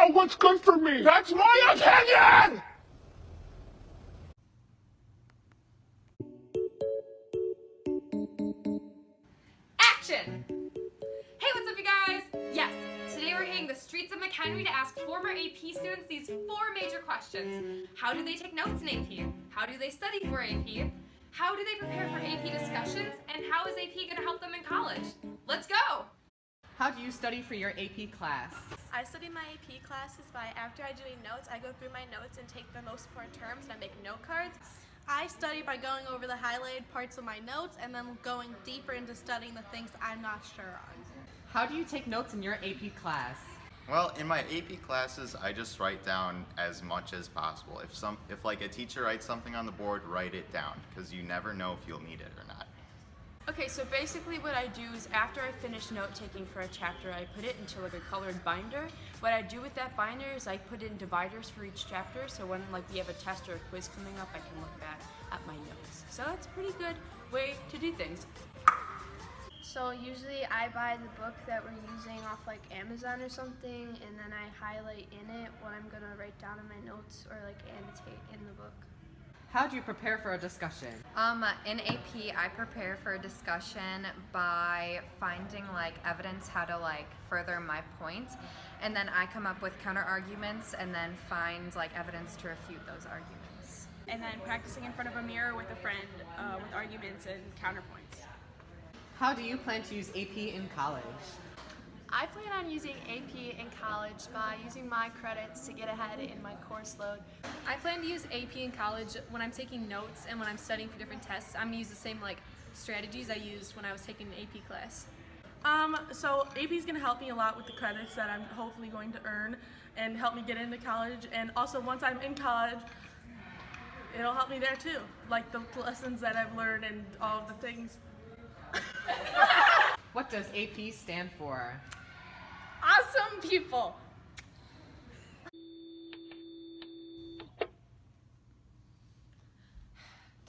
know what's good for me. That's my opinion! Action! Hey, what's up, you guys? Yes, today we're hitting the streets of McHenry to ask former AP students these 4 major questions. How do they take notes in AP? How do they study for AP? How do they prepare for AP discussions? And how is AP going to help them in college? Let's go! How do you study for your AP class? I study my AP classes by, after I do notes, I go through my notes and take the most important terms and I make note cards. I study by going over the highlighted parts of my notes and then going deeper into studying the things I'm not sure on. How do you take notes in your AP class? Well, in my AP classes, I just write down as much as possible. If like a teacher writes something on the board, write it down, because you never know if you'll need it or not. Okay, so basically what I do is after I finish note taking for a chapter, I put it into like a colored binder. What I do with that binder is I put in dividers for each chapter, so when like we have a test or a quiz coming up, I can look back at my notes. So it's a pretty good way to do things. So usually I buy the book that we're using off like Amazon or something, and then I highlight in it what I'm gonna write down in my notes or like annotate in the book. How do you prepare for a discussion? In AP, I prepare for a discussion by finding like evidence how to like further my point, and then I come up with counter arguments and then find like evidence to refute those arguments. And then practicing in front of a mirror with a friend with arguments and counterpoints. How do you plan to use AP in college? I plan on using AP in college by using my credits to get ahead in my course load. I plan to use AP in college when I'm taking notes and when I'm studying for different tests. I'm gonna use the same like strategies I used when I was taking an AP class. So AP is going to help me a lot with the credits that I'm hopefully going to earn and help me get into college. And also once I'm in college, it'll help me there too. Like the lessons that I've learned and all of the things. What does AP stand for? Awesome people!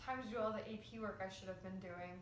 Time to do all the AP work I should have been doing.